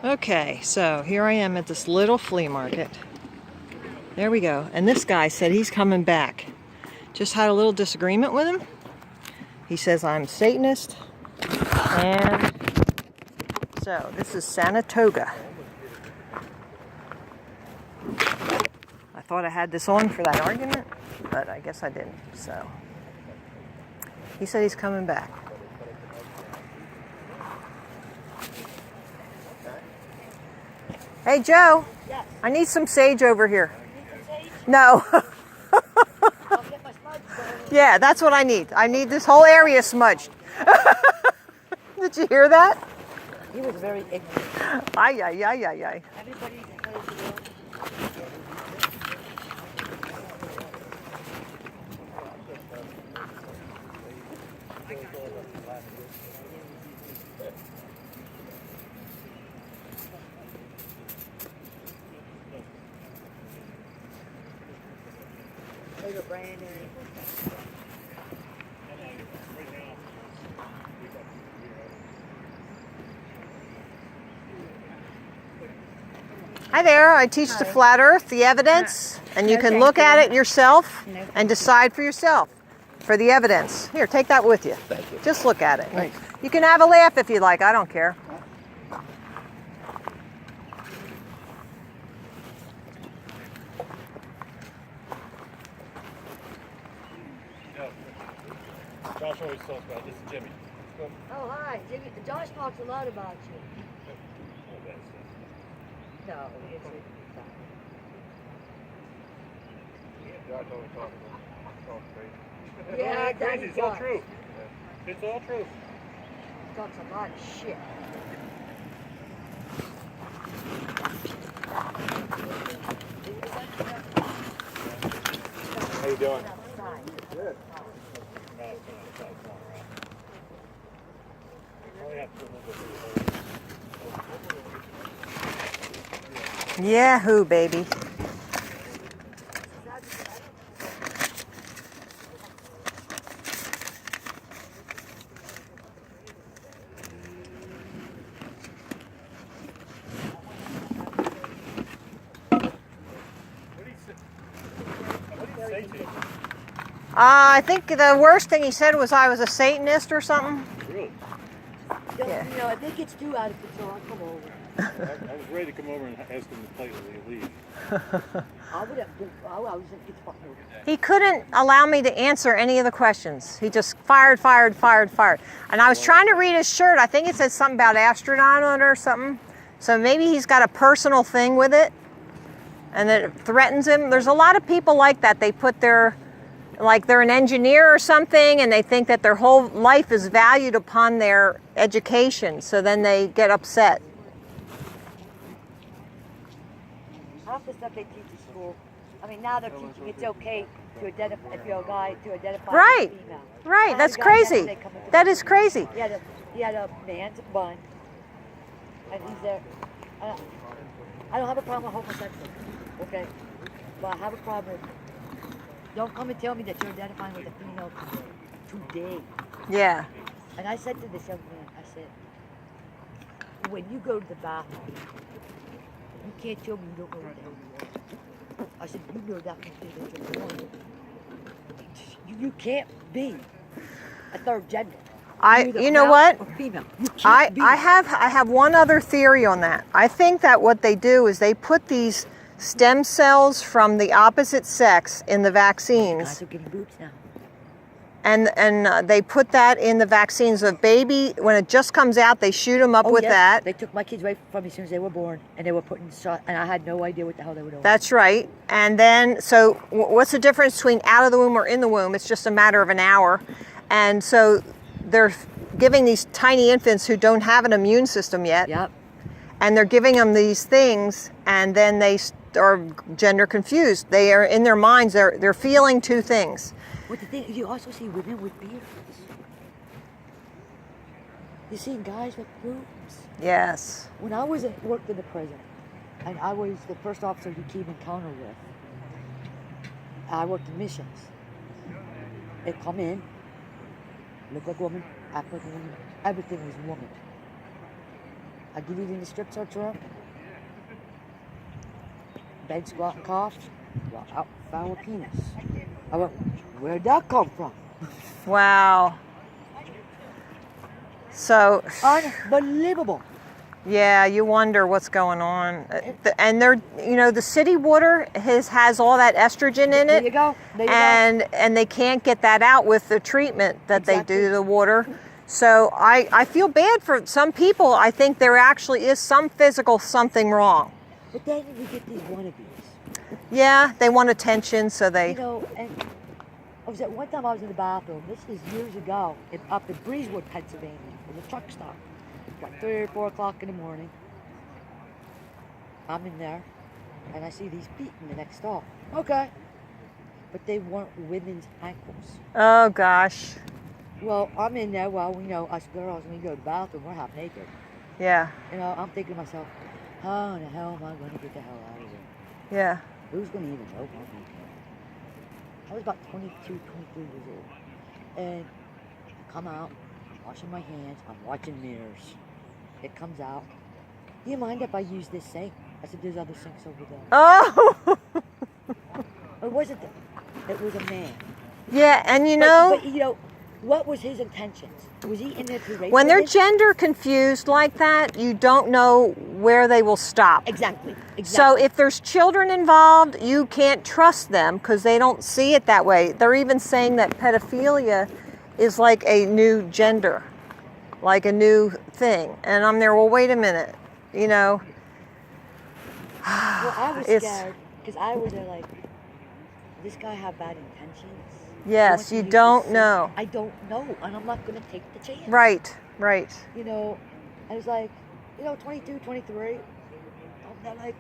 Okay, so here I am at this little flea market. There we go. And this guy said he's coming back. Just had a little disagreement with him. He says I'm Satanist. And so this is Sanatoga. I thought I had this on for that argument, but I guess I didn't. So he said he's coming back. Hey Joe, Yes. I need some sage over here. You need some sage? No. I'll get my smudge going. Yeah, that's what I need. I need this whole area smudged. Did you hear that? He was very ignorant. Ay, ay, ay, ay, ay. Everybody's entitled to know. Later, Brandon. Hi there, I teach the flat earth, the evidence, and you can look at it yourself and decide for yourself for the evidence. Here, take that with you. Thank you. Just look at it. Thanks. You can have a laugh if you like, I don't care. Josh always talks about this is Jimmy. Oh, hi. Jimmy. Josh talks a lot about you. No, it's Josh always talks crazy. Yeah, crazy. It's all true. It's all true. He talks a lot of shit. How you doing? Good. Yahoo, baby. I think the worst thing he said was I was a Satanist or something. Really? Yeah. You know, if it gets too out of control, I'll come over. I was ready to come over and ask him to politely leave. I would have. I was going to get the fuck over. He couldn't allow me to answer any of the questions. He just fired. And I was trying to read his shirt. I think it said something about astronaut on it or something. So maybe he's got a personal thing with it and it threatens him. There's a lot of people like that. They put their, like they're an engineer or something and they think that their whole life is valued upon their education. So then they get upset. Half the stuff they teach in school. I mean, now they're teaching it's okay to identify, if you're a guy, to identify Right. as a female. Right, Now that's the guys, crazy. they come into That the- is crazy. He had a man's bun, and he's there. I don't have a problem with homosexual, okay? But I have a problem with, don't come and tell me that you're identifying with a female today. Yeah. And I said to this young man, I said, when you go to the bathroom, you can't tell me you don't know what the hell you are. I said, you know that from the day that you're born. You can't be a third gender. You know what? Or female. You can't be. I have one other theory on that. I think that what they do is they put these stem cells from the opposite sex in the vaccines, Guys are getting boobs now. and they put that in the vaccines of baby when it just comes out. They shoot them up with yes. that. They took my kids away from me as soon as they were born, and they were putting shot, and I had no idea what the hell they were doing. That's right. And then, so what's the difference between out of the womb or in the womb? It's just a matter of an hour. And so they're giving these tiny infants who don't have an immune system yet. Yep. And they're giving them these things, and then they are gender confused. They are in their minds. They're feeling two things. But the thing, you also see women with beards. You see guys with boobs. Yes. When I worked in the prison, and I was the first officer you came encounter with, I worked in missions. They come in, look like a woman, act like a woman. Everything was woman. I give you the strip search room. Bed, squat, and cough. Well, out foul penis. I went, where'd that come from? Wow. So, Unbelievable. yeah, you wonder what's going on. And they're, you know, the city water has all that estrogen in There it. you go. There you go. And they can't get that out with the treatment that they do to the water. So I feel bad for some people. I think there actually is some physical something wrong. But then you get these wannabes. Yeah, they want attention, so they... You know, and one time I was in the bathroom, this is years ago, up in Breezewood, Pennsylvania, in the truck stop. Like 3 or 4 o'clock in the morning. I'm in there, and I see these feet in the next stall. Okay. But they weren't women's ankles. Oh, gosh. Well, I'm in there, well, you know, us girls, when we go to the bathroom, we're half naked. Yeah, You know, I'm thinking to myself, how in the hell am I going to get the hell out of here? yeah. Who's going to even know my naked? I was about 22, 23 years old. And I come out, washing my hands, I'm watching mirrors. It comes out. Do you mind if I use this sink? I said, there's other sinks over there. Oh! It wasn't, it was a man. Yeah, and you know... But you know, what was his intentions? Was he in there to rape When they're women? gender confused like that, you don't know where they will stop. Exactly. So if there's children involved, you can't trust them because they don't see it that way. They're even saying that pedophilia is like a new gender, like a new thing. And I'm there, well, wait a minute, you know. Well, I was scared because I was there like, this guy have bad intentions. Yes, He you wants to use don't this know. sink. I don't know, and I'm not going to take the chance. Right, right. You know, I was like, you know, 22, 23. I'm like,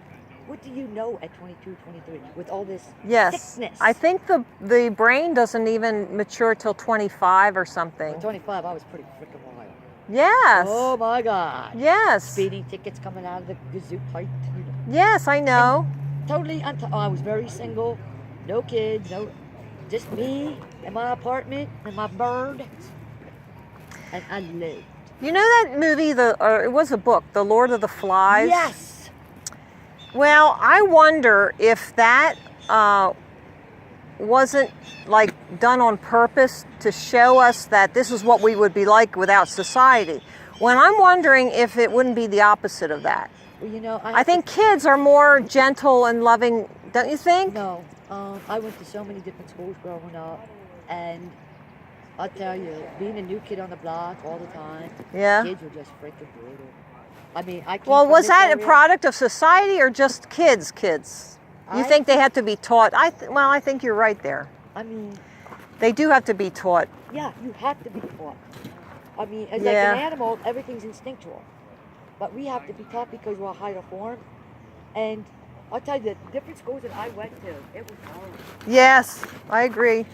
what do you know at 22, 23 with all this Yes. sickness? I think the brain doesn't even mature till 25 or something. At 25, I was pretty freaking wild. Yes. Oh my God. Yes. Speeding tickets coming out of the gazoo pipe. You know. Yes, I know. Totally, I was very single, no kids, just me and my apartment and my bird, and I lived. You know that movie, it was a book, The Lord of the Flies? Yes. Well, I wonder if that wasn't like done on purpose to show us that this is what we would be like without society. When I'm wondering if it wouldn't be the opposite of that. Well, you know, I think kids are more gentle and loving, don't you think? No, I went to so many different schools growing up, and I'll tell you, being a new kid on the block all the time, Yeah. kids were just freaking brutal. I mean, I came Well, from was this that a area. product of society or just kids? You I think they had to be taught? Well, I think you're right there. I mean, They do have to be taught. yeah, you have to be taught. I mean, as Yeah. like an animal, everything's instinctual. But we have to be taught because we're a higher form. And I'll tell you, the different schools that I went to, it was hard. Yes, I agree.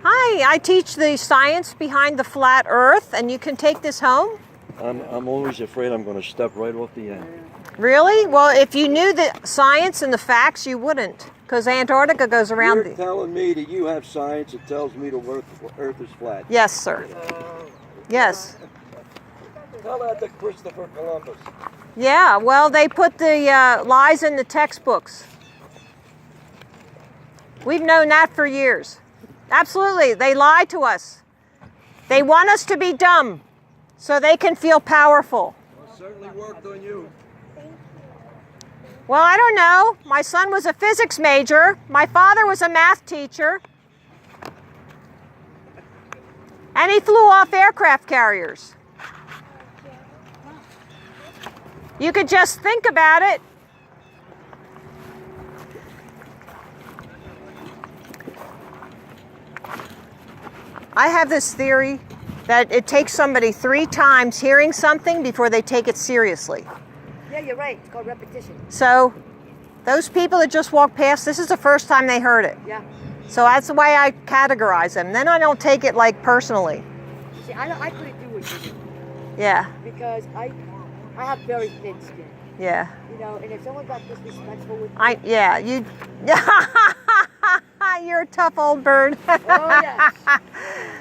Hi, I teach the science behind the flat earth, and you can take this home. I'm always afraid I'm going to step right off the end. Really? Well, if you knew the science and the facts, you wouldn't, because Antarctica goes around You're telling me that you have science that tells me the earth is flat. Yes, sir. Yes. Tell that to Christopher Columbus. Yeah, well, they put the lies in the textbooks. We've known that for years. Absolutely, they lie to us. They want us to be dumb so they can feel powerful. Well, it certainly worked on you. Well, I don't know. My son was a physics major. My father was a math teacher. And he flew off aircraft carriers. You could just think about it. I have this theory that it takes somebody 3 times hearing something before they take it seriously. Yeah, you're right. It's called repetition. So those people that just walked past, this is the first time they heard it. Yeah. So that's the way I categorize them. Then I don't take it like personally. See, I couldn't do what you do Yeah, because I have very thin skin. yeah. You know, and if someone got disrespectful with me, Yeah, you You're a tough old bird. Oh, yes.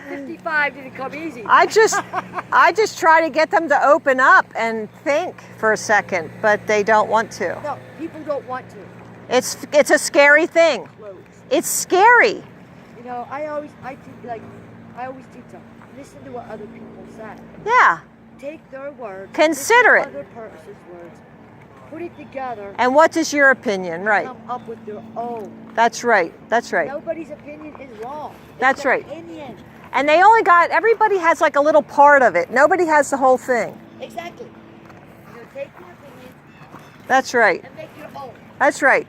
55 didn't come easy. I just try to get them to open up and think for a second, but they don't want to. No, people don't want to. It's a scary thing. Close. It's scary. You know, I always teach them, listen to what other people say. Yeah. Take their words. Consider listen to it. other person's words. Put it together. And what is your opinion? Right. Come up with their own. That's right. That's right. Nobody's opinion is wrong. It's That's their right. Opinion. And everybody has like a little part of it. Nobody has the whole thing. Exactly. You know, take your opinion That's right. and make your own. That's right.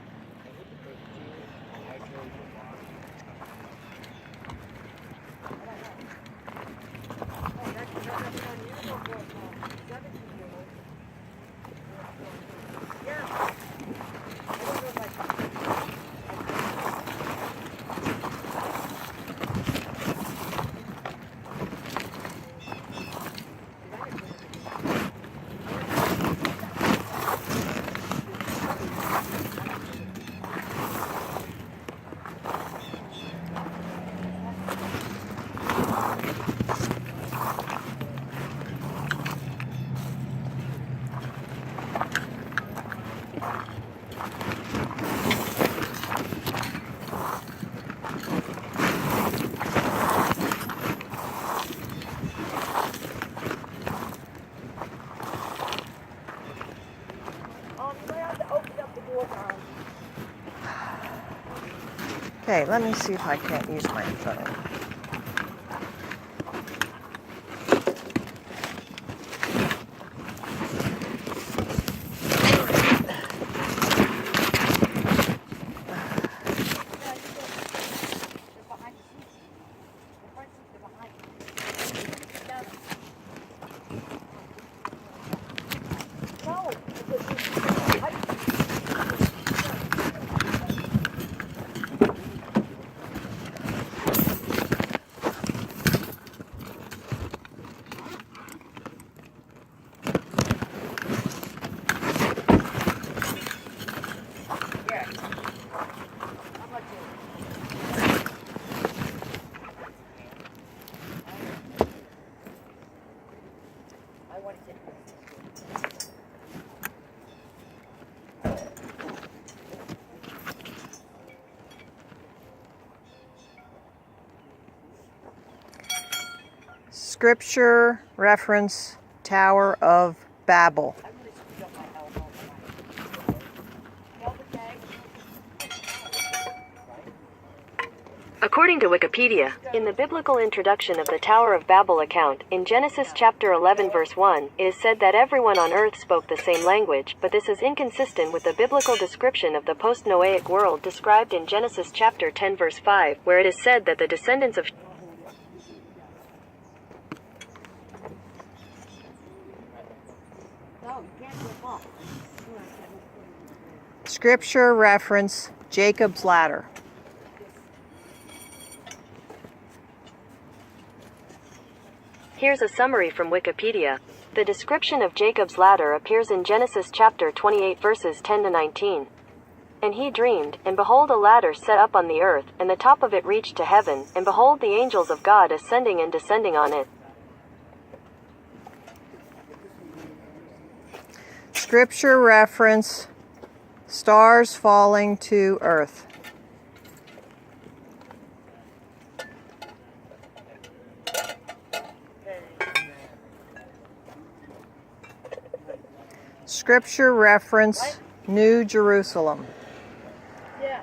Okay, let me see if I can't use my phone. Scripture reference Tower of Babel. According to Wikipedia, in the biblical introduction of the Tower of Babel account, in Genesis chapter 11 verse 1, it is said that everyone on earth spoke the same language, but this is inconsistent with the biblical description of the post-Noahic world described in Genesis chapter 10 verse 5, where it is said that the descendants of Scripture reference Jacob's ladder. Here's a summary from Wikipedia. The description of Jacob's ladder appears in Genesis chapter 28 verses 10 to 19. And he dreamed, and behold a ladder set up on the earth, and the top of it reached to heaven, and behold the angels of God ascending and descending on it. Scripture reference stars falling to earth. Scripture reference New Jerusalem. Yeah.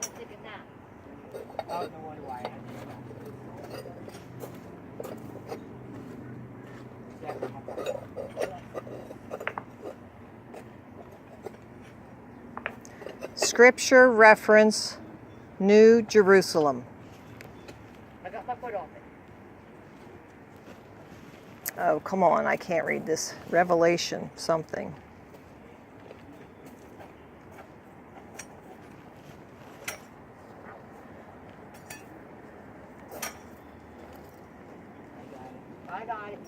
Take a nap. I don't know why I Scripture reference New Jerusalem. I got my foot off it. Oh, come on, I can't read this. Revelation something. I got it.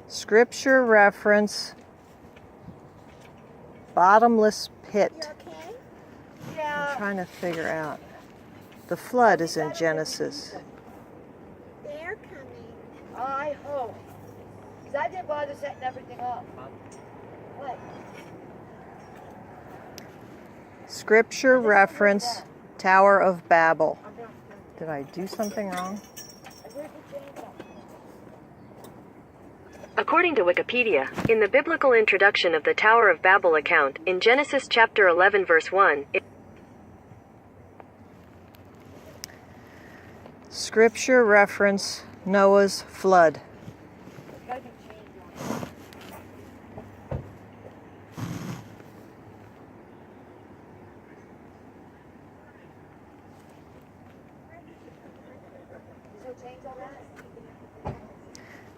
Scripture reference bottomless pit. You okay? Yeah. trying to figure out. The flood is in Genesis. They're coming. I hope. Because I didn't bother setting everything up. What? Scripture reference Tower of Babel. Did I do something wrong? According to Wikipedia, in the biblical introduction of the Tower of Babel account, in Genesis chapter 11 verse 1, Scripture reference Noah's flood.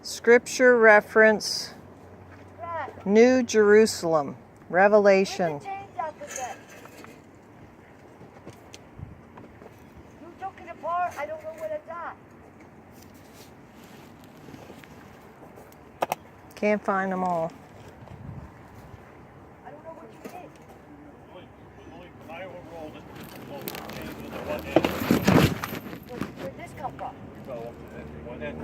Scripture reference New Jerusalem. Revelation. Who took it apart? I don't know what it's at. Can't find them all. I don't know what you did. I overrolled it. Changed it to one end. Where'd this come from? Fell off the end. One end.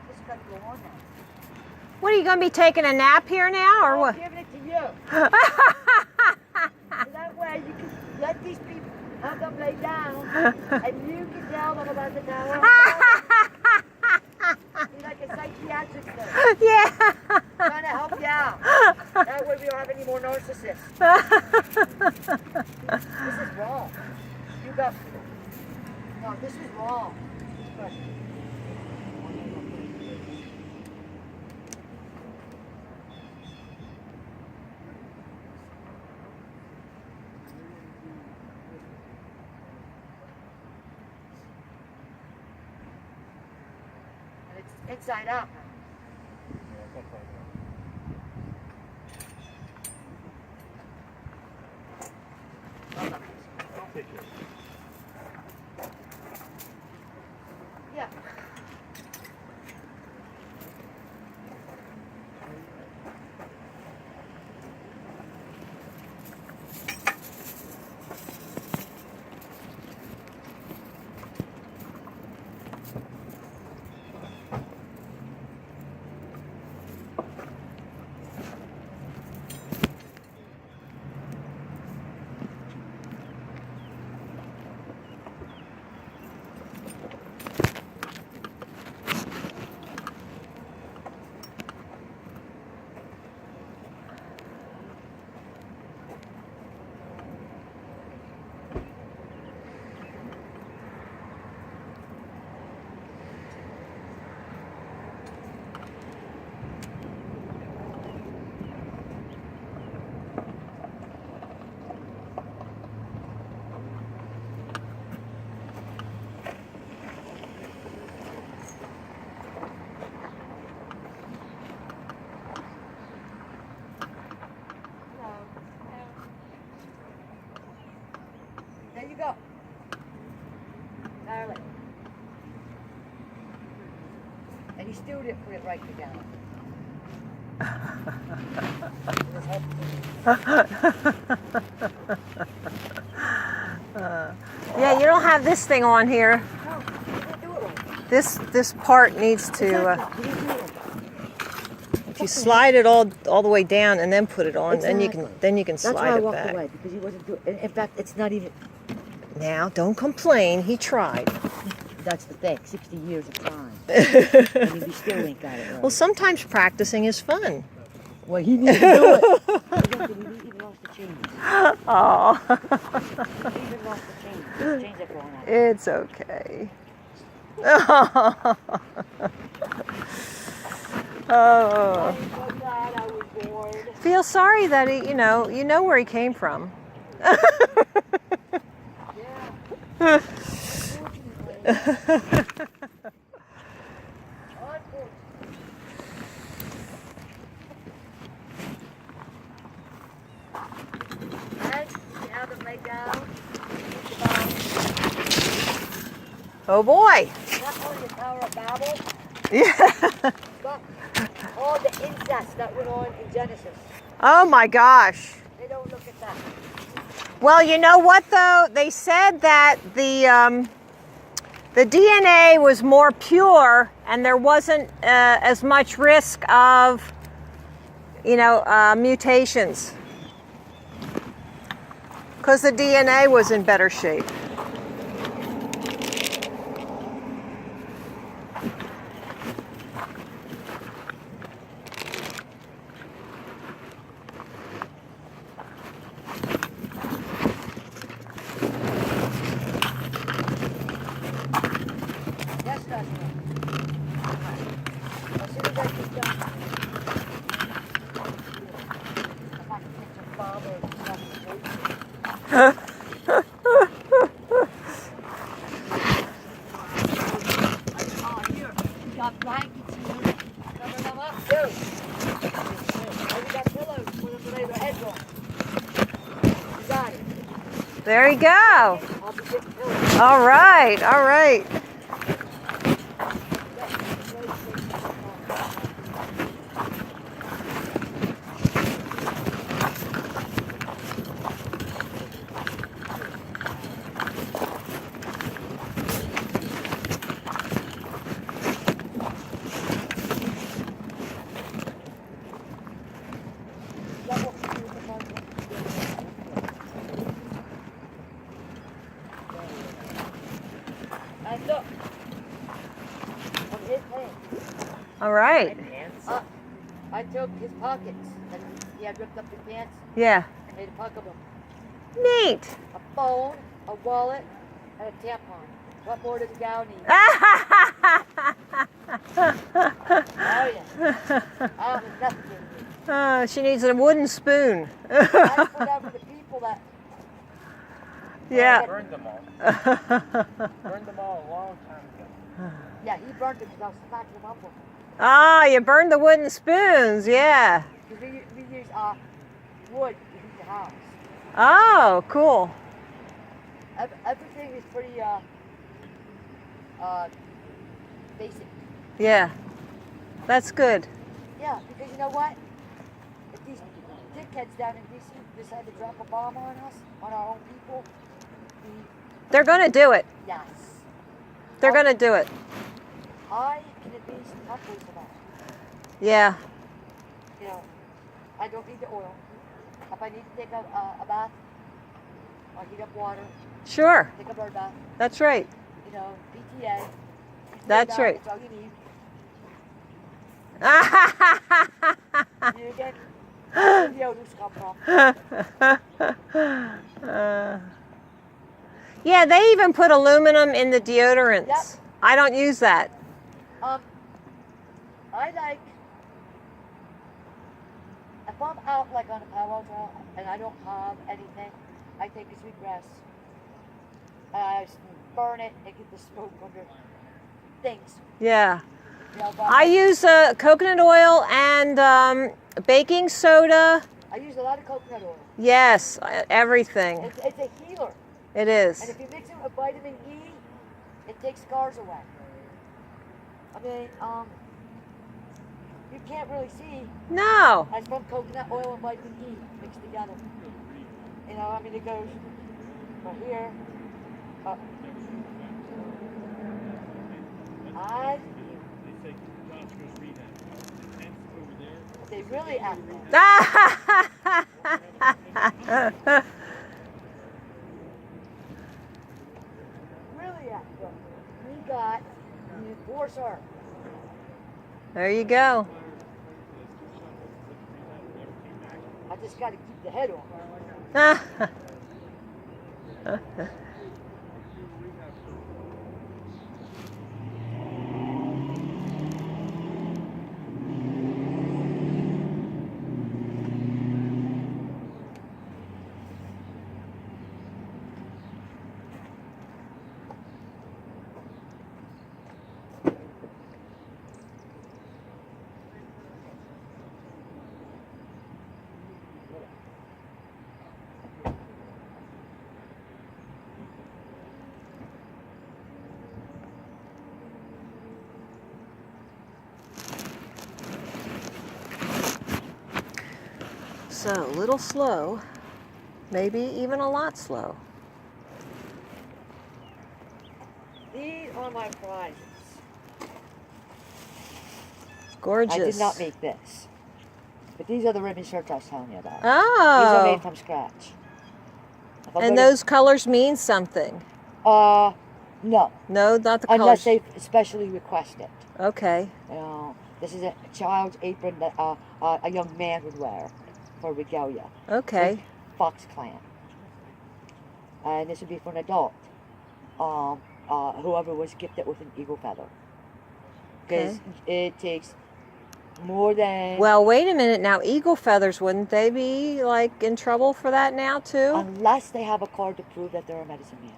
This got to go on now. What, are you going to be taking a nap here now, or I'm what? giving it to you. So that way you can let these people have them lay down, and you can tell them about the tower. Be like a psychiatric thing. Yeah. Trying to help you out. That way we don't have any more narcissists. This is wrong. You got. No, this is wrong. But and it's inside out. Yeah. There you go. Darling. And he still didn't put it right together. Yeah, you don't have this thing on here. No, he didn't do it right. This part needs to. He didn't do it right. If you slide it all the way down and then put it on, then you Exactly. can That's why I slide it walked back. away, because he wasn't doing it. In fact, it's not even. Now, don't complain. He tried. That's the thing. 60 years of time. And he still ain't got it right. Well, sometimes practicing is fun. Well, he needed to do it. He even lost the chains. Oh, He even lost the chains. The chains are going out. it's okay. Oh. I'm so glad I was born. Feel sorry that he, you know where he came from. Yeah. And Oh boy. Not only the Tower of Babel, Yeah. but all the incest that went on in Genesis. Oh my gosh. They don't look at that. Well, you know what though? They said that the DNA was more pure and there wasn't as much risk of, mutations. Because the DNA was in better shape. Yes, that's right. As soon as I get done, if I can catch a bomb or something. Oh, here, we got blankets here. Cover them up, too. And we got pillows for them to lay their heads on. You got it. There you go. I'll be getting pillows. All right, all right. And look, on his hand, All right. I took his pockets and he had ripped up his pants Yeah. and made a pocket of them. Neat. A phone, a wallet, and a tampon. What more does a gal need? Oh yeah. I don't need nothing. She needs a wooden spoon. I put out for the people that Yeah. Burned them all. Burned them all a long time ago. yeah, he burned it because I was smacking them up with them. Ah, you burned the wooden spoons. Yeah. Because we use wood to heat the house. Oh, cool. Everything is pretty basic. Yeah. That's good. Yeah, because you know what? If these dickheads down in DC decide to drop a bomb on us, on our own people, They're going to do it. yes. They're going to do it. I can at least talk to them about it. Yeah. You know, I don't need the oil. If I need to take a bath, I'll heat up water, Sure. take a bird bath, That's right. you know, PTA. That's right. That's all you need. You get where the odors come from. Yeah, they even put aluminum in the deodorants. Yep. I don't use that. I like, if I'm out like on a powwow trail and I don't have anything, I take a sweet grass and I burn it and get the smoke under things. Yeah. You know, but I use coconut oil and baking soda. I use a lot of coconut oil. Yes, everything. It's a healer. It And is. if you mix it with vitamin E, it takes scars away. I mean, you can't really see. No. It's from coconut oil and vitamin E mixed together. You know, I mean, it goes from here up. They say John's goes rehab. The tent's over there. They really act up. Really act up. We got the enforcer. There you go. I just got to keep the head on. So a little slow, maybe even a lot slow. These are my prizes. Gorgeous. I did not make this. But these are the ribbon shirts I was telling you about. These are made Oh, from scratch. If I and go to- those colors mean something. No. No, not the Unless colors. they specially request it. Okay. You know, this is a child's apron that a young man would wear for regalia. Okay. Fox Clan. And this would be for an adult. Whoever was gifted with an eagle feather. Because it takes more than... Well, wait a minute now. Eagle feathers, wouldn't they be like in trouble for that now too? Unless they have a card to prove that they're a medicine man.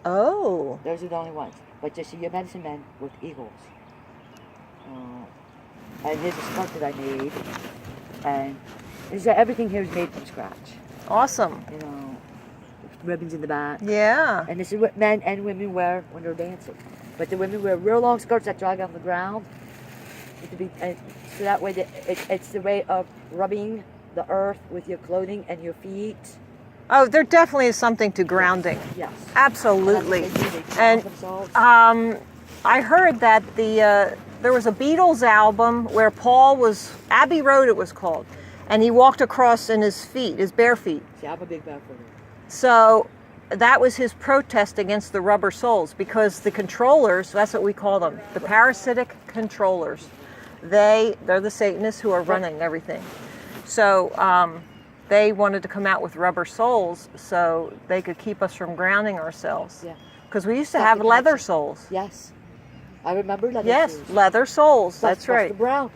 Oh. Those are the only ones. But just see a medicine man with eagles. And here's a skirt that I made. And everything here is made from scratch. Awesome. You know, ribbons in the back. Yeah. And this is what men and women wear when they're dancing. But the women wear real long skirts that drag on the ground. So that way, it's the way of rubbing the earth with your clothing and your feet. Oh, there definitely is something to grounding. Yes. Absolutely. And I heard that there was a Beatles album where Paul was, Abbey Road it was called, and he walked across in his feet, his bare feet. See, I'm a big barefooter. So that was his protest against the rubber soles, because the controllers, that's what we call them, the parasitic controllers, they're the Satanists who are running everything. So they wanted to come out with rubber soles so they could keep us from grounding ourselves. Yeah. Because we used to Stop have the leather calcium. soles. Yes. I remember leather Yes, shoes. leather soles, that's Buster right. Brown.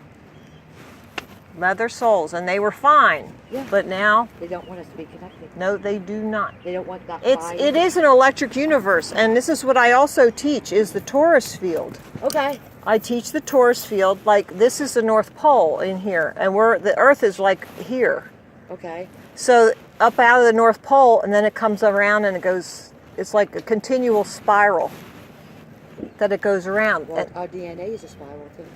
Leather soles, and they were fine. Yeah. But now, They don't want us to be connected. no, they do not. They don't want that. It is an electric universe, and this is what I also teach, is the torus field. Okay. I teach the torus field, like this is the North Pole in here, and the Earth is like here. Okay. So up out of the North Pole, and then it comes around and it goes, it's like a continual spiral that it goes around. Well, our DNA is a spiral too.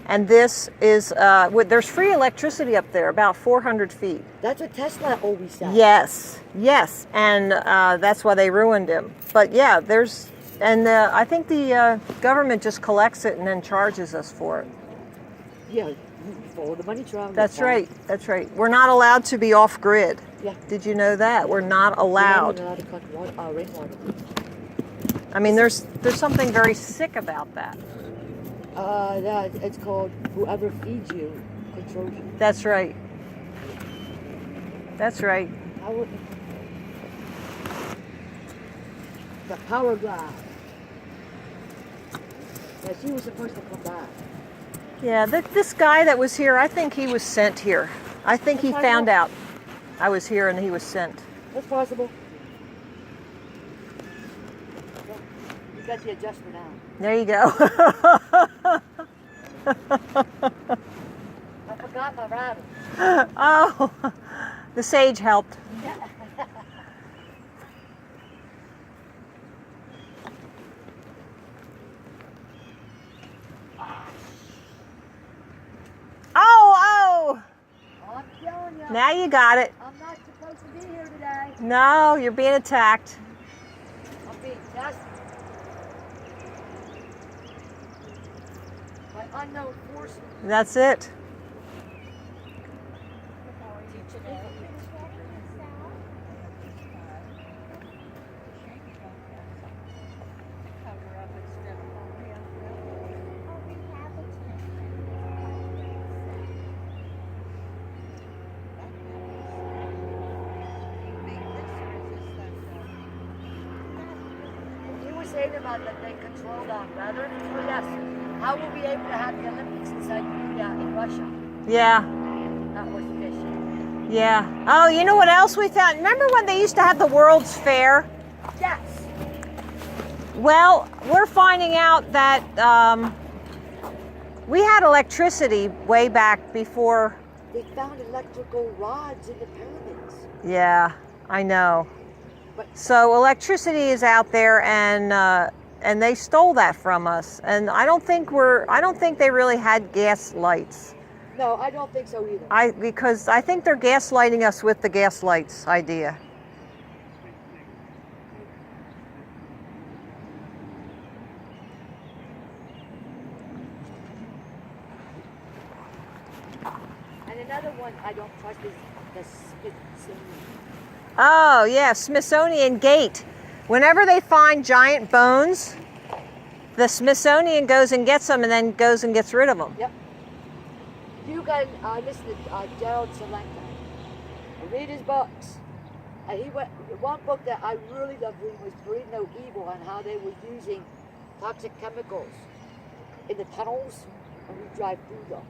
And this is, there's free electricity up there, about 400 feet. That's what Tesla always said. Yes, yes, and that's why they ruined him. But yeah, I think the government just collects it and then charges us for it. Yeah, you follow the money trail. That's right, that's right. We're not allowed to be off grid. Yeah. Did you know that? We're not allowed. You're not allowed to collect rainwater. I mean, there's something very sick about that. It's called whoever feeds you controls you. That's right. That's right. How would the power glove? Yeah, she was supposed to come back. Yeah, this guy that was here, I think he was sent here. I think he found out I was here and he was sent. That's possible. You got the adjuster now. There you go. I forgot my rabbit. Oh, the sage helped. Oh! I'm telling you. Now you got it. I'm not supposed to be here today. No, you're being attacked. I'm being tested by unknown forces. That's it. You were saying about that they control our weather. Oh yes. How will we be able to have the Olympics in Russia? Yeah. That was the issue. Yeah. Oh, you know what else we found? Remember when they used to have the World's Fair? Yes. Well, we're finding out that we had electricity way back before. They found electrical rods in the pyramids. Yeah, I know. But So electricity is out there, and they stole that from us. And I don't think they really had gas lights. No, I don't think so either. Because I think they're gaslighting us with the gaslights idea. And another one I don't trust is the Smithsonian. Oh, yeah, Smithsonian Gate. Whenever they find giant bones, the Smithsonian goes and gets them and then goes and gets rid of them. Yep. You can listen to Gerald Selecta. Read his books. And he went, one book that I really loved reading was Breed No Evil, on how they were using toxic chemicals in the tunnels when we drive through them.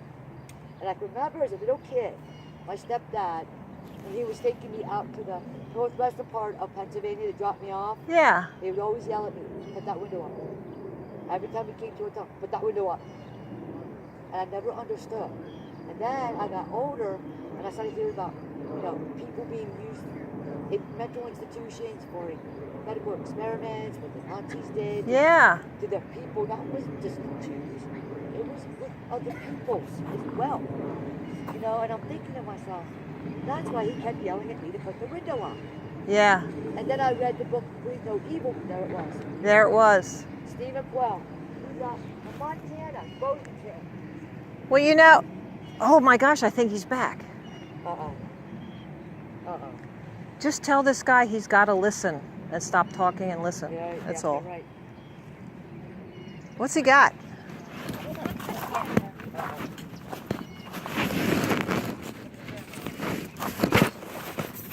And I can remember as a little kid, my stepdad, when he was taking me out to the northwestern part of Pennsylvania to drop me off, Yeah. he would always yell at me, put that window up. Every time we came to a tunnel, put that window up. And I never understood. And then I got older and I started hearing about, people being used in mental institutions for medical experiments, what the Nazis did. Yeah. To their people. That wasn't just the Jews. It was with other peoples as well. And I'm thinking to myself, that's why he kept yelling at me to put the window up. Yeah. And then I read the book Breed No Evil. There it was. There it was. Stephen Quell. Who's from Montana, Bozeman. Well, oh my gosh, I think he's back. Uh-oh. Just tell this guy he's got to listen and stop talking and listen. Yeah, That's yeah, all. You're right. What's he got?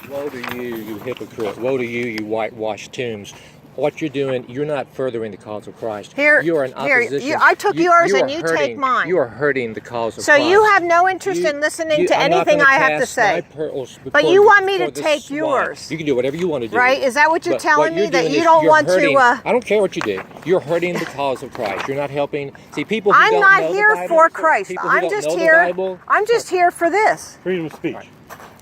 Woe to you, you hypocrite. Woe to you, you whitewashed tombs. What you're doing, you're not furthering the cause of Christ. Here, you are in opposition. I took yours you and are you hurting, take mine. You are hurting the cause of So Christ. you have no interest in listening to I'm not anything gonna I have to cast my say. pearls But before you want me to before the take swine. yours. You can do whatever you want to do. Right? Is that what you're But telling what you're me? That doing you is don't you're want hurting, to... I don't care what you do. You're hurting the cause of Christ. You're not helping. See, people who I'm don't not know here the Bible, for Christ. people who I'm don't just know the here. Bible, I'm just here for this. Freedom of speech. Right.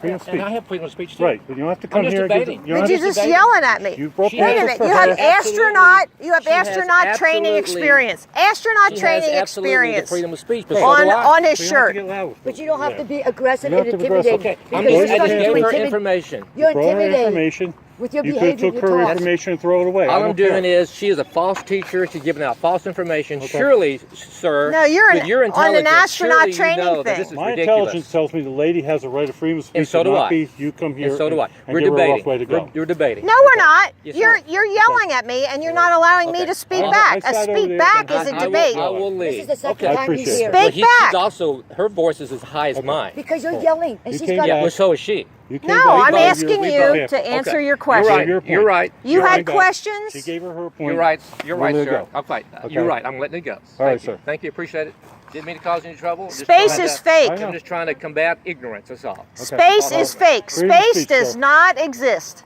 Freedom of speech. And I have freedom of speech too. Right, but you don't have to come I'm just here. debating. You don't But have you're to- just debating. yelling at me. You broke She the Wait a has- minute. You have absolutely- astronaut training experience. Astronaut She training has absolutely the experience freedom of speech, but so do I. on his You don't have to shirt. get loud. But you don't have Yeah. to be aggressive You and don't have to be aggressive. intimidating. Okay, I'm because just, you're I just starting gave to her intimidate. information. You're Throw her intimidating information. with your You could behavior. have took her information and throw it away. All I I'm don't doing care. is she is a false teacher. She's giving out false information. Okay. Surely, sir, No, you're with your on an intelligence, astronaut surely training you know that thing. this is My ridiculous. intelligence tells me the lady has a right of freedom of speech. And so to do not I. be, you come here And so do I. and We're give her a rough debating. way to go. You're debating. No, we're not. Yes, you're ma'am. you're yelling at me, and you're not allowing me Okay. to speak Well, back. I A sat over speak there back and is a I debate. will leave. This is the second I time appreciate he's it. here. Speak Well, she's back. also, her voice is as high as mine. Because you're yelling, and You she's came got Yeah, back. well, so is she. You came No, back. I'm both- asking we you both- to answer Okay. your question. You're right. Your point. You're right. You You're had right back. questions. She gave her point. You're right. You're We'll right, let it sir. go. I'll fight. Okay. You're right. I'm letting it go. All right, Thank you. sir. Thank you. Appreciate it. Didn't mean to cause any trouble. Just Space trying is to- fake. I know. I'm just trying to combat ignorance. That's all. Space is fake. Freedom of Space speech, does sir. not exist.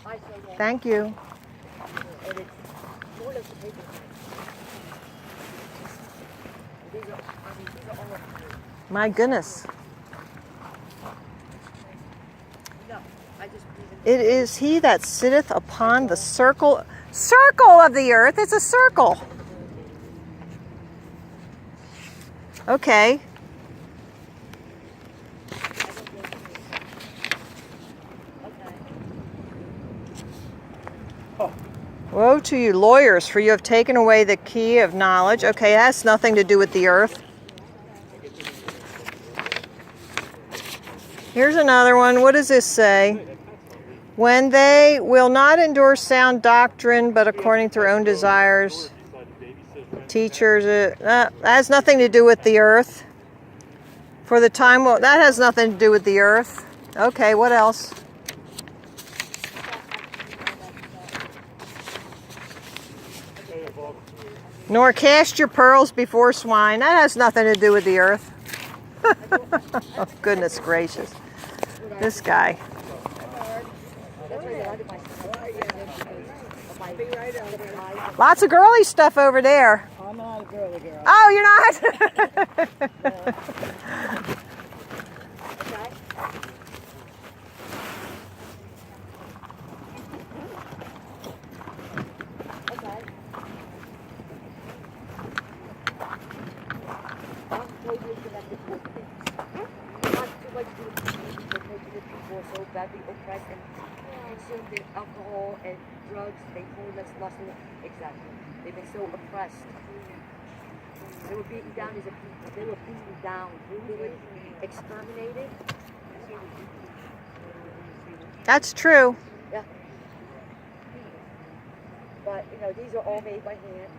I say that, Thank you. and it's more or less the paper. These are all of them. My goodness. No, I just It is he that sitteth upon the circle of the earth. It's a circle. Okay. Woe to you lawyers, for you have taken away the key of knowledge. Okay, that has nothing to do with the earth. Here's another one. What does this say? When they will not endure sound doctrine, but according to their own desires, teachers, that has nothing to do with the earth. For the time, well, that has nothing to do with the earth. Okay, what else? Nor cast your pearls before swine. That has nothing to do with the earth. Oh, goodness gracious. This guy. Lots of girly stuff over there. I'm not a girly girl. Oh, you're not? badly oppressed and consumed in alcohol and drugs, they homeless, lost in exactly. They've been so oppressed. They were beaten down as a people. They were beaten down, brutally exterminated. That's true. Yeah. But you know, these are all made by hand.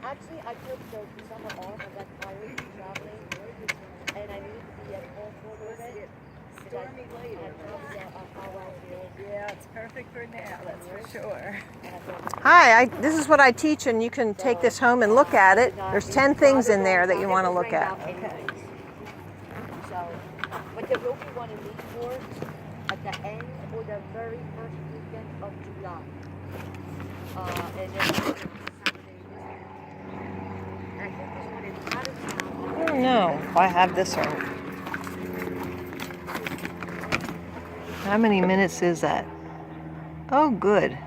Actually, I took the summer off. I got tired of traveling, and I needed to be at home for a little bit. Stormy later. Yeah, it's perfect for now, that's for sure. Hi, this is what I teach, and you can take this home and look at it. There's 10 things in there that you want to look at. Okay. So, but there will be one in Newport at the end or the very first weekend of July. And then I think there's one in Patterson. I don't know if I have this one. How many minutes is that? Oh, good.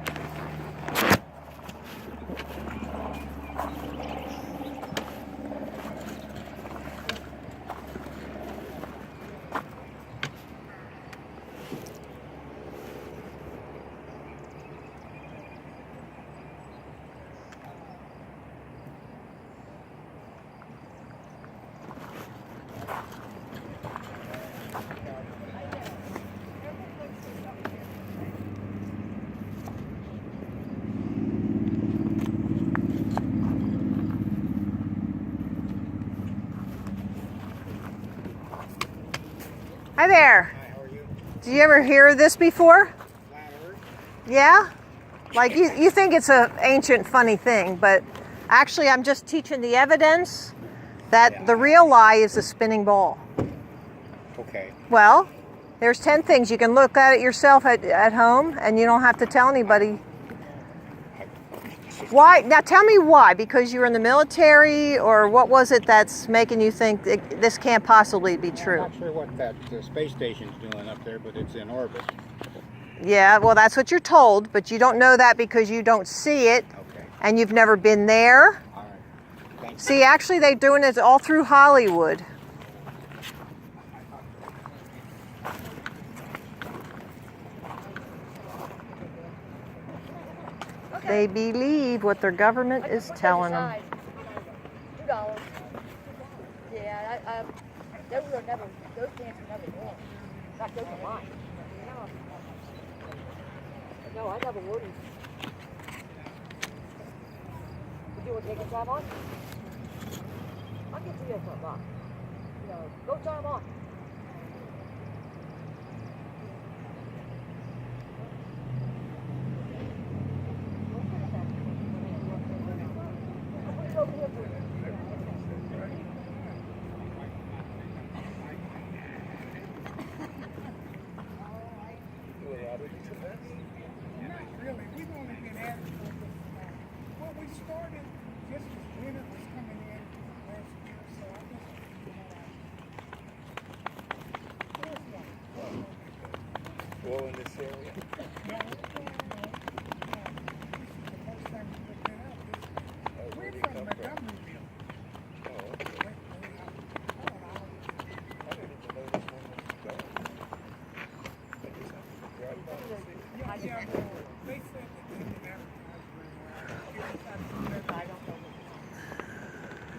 Hi there. Hi, how are you? Did you ever hear of this before? Flat Earth? Yeah? Like you think it's an ancient funny thing, but actually I'm just teaching the evidence that the real lie is a spinning ball. Okay. Well, there's 10 things. You can look at it yourself at home, and you don't have to tell anybody. Why? Now tell me why. Because you were in the military, or what was it that's making you think this can't possibly be true? I'm not sure what that space station's doing up there, but it's in orbit. Yeah, well, that's what you're told, but you don't know that because you don't see it, Okay. and you've never been there. All right. Thanks. See, actually, they're doing it all through Hollywood. They believe what their government is telling them. $2. Yeah, those cans were never worn. In fact, those are mine. No, I never wore these. Would you want to take a try on? I'll get you a box. You know, go try them on. Not really. We've only been at it well, we started just as winter was coming in last year, so I guess Well, in this area. no. This is the first time we looked it up. We're from Montgomeryville. Oh, okay. I didn't even know this one was gone. I just have to drive by and see. Yeah, no, they said that they didn't advertise very well. I don't know.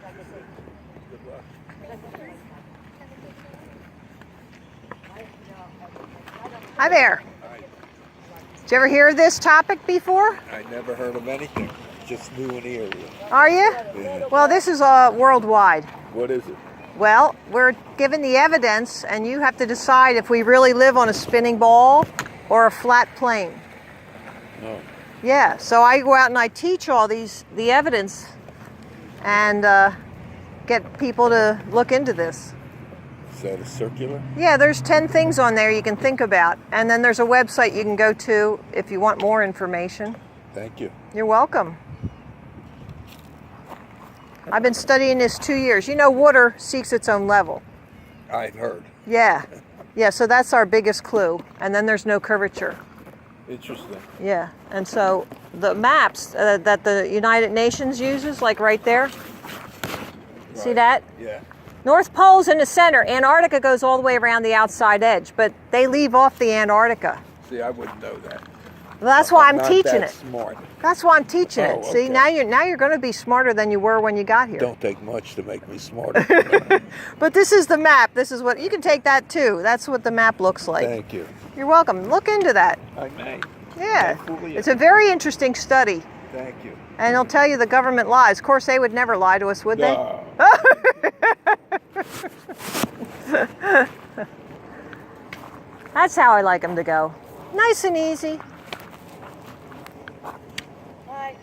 Like I said, Good luck. Hi there. Hi. Did you ever hear of this topic before? I never heard of anything. Just new in the area. Are you? Yeah. Well, this is worldwide. What is it? Well, we're given the evidence, and you have to decide if we really live on a spinning ball or a flat plane. Oh. Yeah, so I go out and I teach all the evidence and get people to look into this. Is that a circular? Yeah, there's 10 things on there you can think about. And then there's a website you can go to if you want more information. Thank you. You're welcome. I've been studying this 2 years. You know, water seeks its own level. I've heard. Yeah. Yeah, so that's our biggest clue. And then there's no curvature. Interesting. Yeah, and so the maps that the United Nations uses, like right there. See Right. that? Yeah. North Pole's in the center. Antarctica goes all the way around the outside edge, but they leave off the Antarctica. See, I wouldn't know that. Well, that's why I'm not teaching that it. smart. That's why I'm teaching it. Oh, See, okay. now you're going to be smarter than you were when you got here. Don't take much to make me smarter. But this is the map. This is what you can take that too. That's what the map looks like. Thank you. You're welcome. Look into that. I may. Yeah, Don't fool you. it's a very interesting study, Thank you. and it'll tell you the government lies. Of course, they would never lie to us, would they? No. That's how I like them to go. Nice and easy. Hi.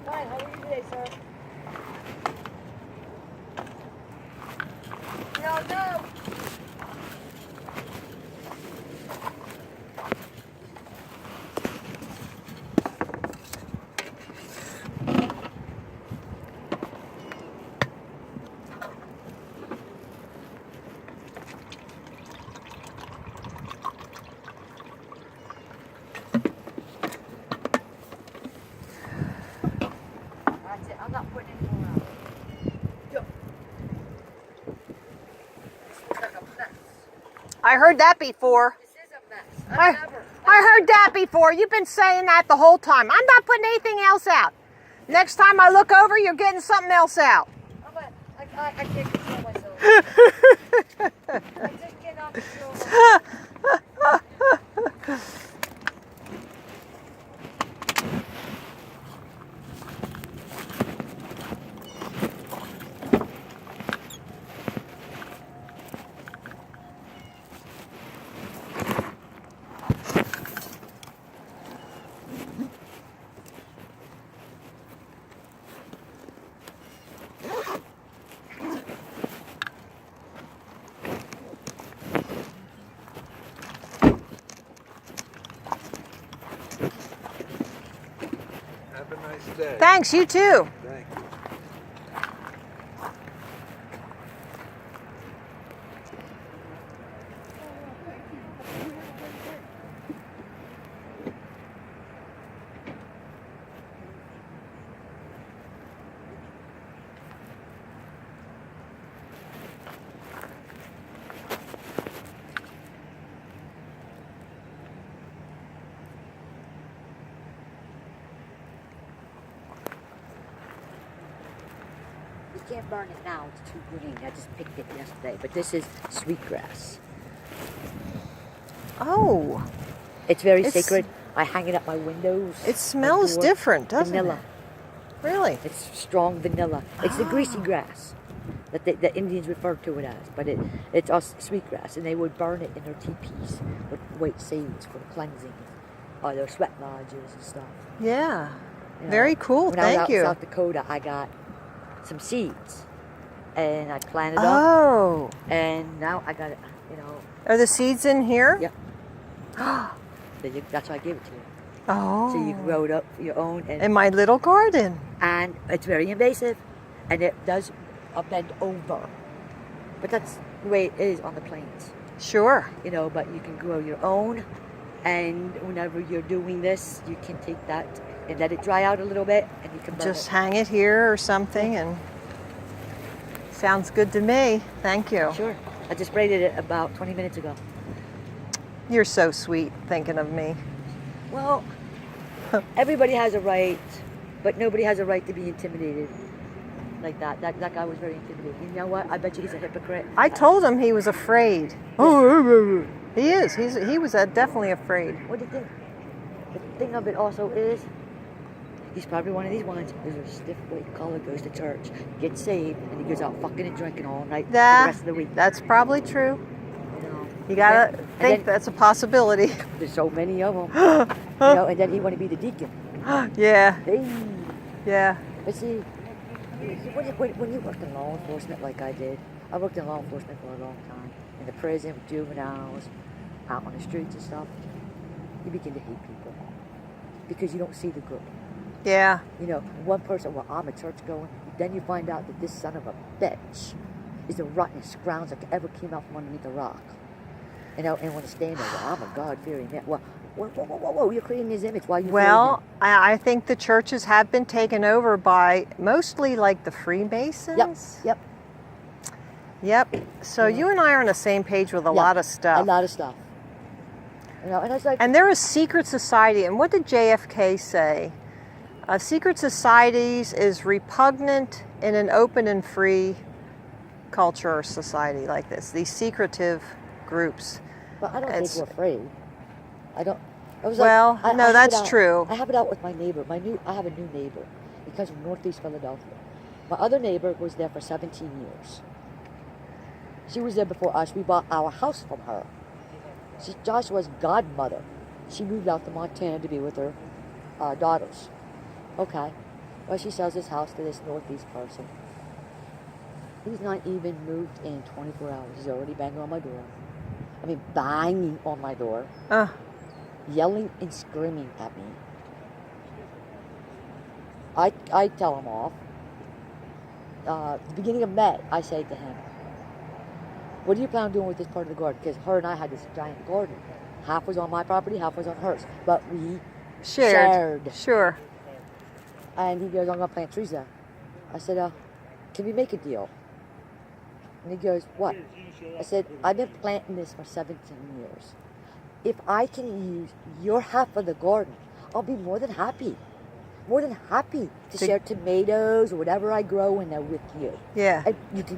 Hi, how are you today, sir? No, no. That's it. I'm not putting any more out. Yo. This looks like a mess. I heard that before. This is a mess. I heard that before. You've been saying that the whole time. I'm not putting anything else out. Next time I look over, you're getting something else out. I can't control myself. I just cannot control myself. Have a nice day. Thanks, you too. Thank you. You can't burn it now, it's too green. I just picked it yesterday, but this is sweetgrass. Oh, It's very It's- sacred. I hang it at my windows. it smells my door. different, doesn't Vanilla. it? Really? It's strong vanilla. It's the greasy grass that the Indians refer to it as, but it's us sweetgrass, and they would burn it in their teepees with white sage for cleansing, or their sweat lodges and stuff. Yeah. You know, Very cool. When I was Thank out you. in South Dakota, I got some seeds, and I planted them, Oh, and now I got it. You know, are the seeds in here? Yep. That's why I gave it to you. Oh. So you can grow it up for your own, In my little garden. and it's very invasive, and it does bend over. But that's the way it is on the plains, Sure. you know. But you can grow your own, and whenever you're doing this, you can take that and let it dry out a little bit, and you can burn Just it. hang it here or something, and sounds good to me. Thank you. Sure. I just sprayed it about 20 minutes ago. You're so sweet thinking of me. Well, everybody has a right, but nobody has a right to be intimidated like that. That guy was very intimidating. You know what? I bet you he's a hypocrite. I told him he was afraid. He is. He was definitely afraid. What do you think? The thing of it also is, he's probably one of these ones who's a stiff white collar, goes to church, gets saved, and he goes out fucking and drinking all night for the rest of the week. That's probably true. You know, You gotta And think then- that's a possibility. there's so many of them. You know, and then he want to be the deacon. Yeah, Hey, yeah. but see, when you worked in law enforcement like I did, I worked in law enforcement for a long time, in the prison with juveniles, out on the streets and stuff. You begin to hate people because you don't see the good. Yeah. You know, one person, well, I'm a church going, then you find out that this son of a bitch is the rottenest scrounge that ever came out from underneath a rock. You know, and want to stand there, well, I'm a God-fearing man. Well, whoa, you're creating his image. Why are you Well, I think the churches have been taken over by mostly like the Freemasons. Yep. Yep. So you and I are on the same page with a lot of stuff. A lot of stuff. You know, and I was like, And there is secret society. And what did JFK say? Secret societies is repugnant in an open and free culture or society like this. These secretive groups. but I don't think we're afraid. I don't. I was Well, like, no, have it that's out- true. I have it out with my neighbor. I have a new neighbor. He comes from Northeast Philadelphia. My other neighbor was there for 17 years. She was there before us. We bought our house from her. She's Joshua's godmother. She moved out to Montana to be with her daughters. Okay. Well, she sells his house to this Northeast person. He's not even moved in 24 hours. He's already banging on my door. I mean, banging on my door. Yelling and screaming at me. I tell him off. The beginning of May, I say to him, what do you plan on doing with this part of the garden? Because her and I had this giant garden. Half was on my property, half was on hers. But we shared. Sure. And he goes, I'm going to plant trees there. I said, can we make a deal? And he goes, what? I said, I've been planting this for 17 years. If I can use your half of the garden, I'll be more than happy. More than happy to share tomatoes or whatever I grow in there with you. Yeah. And you can come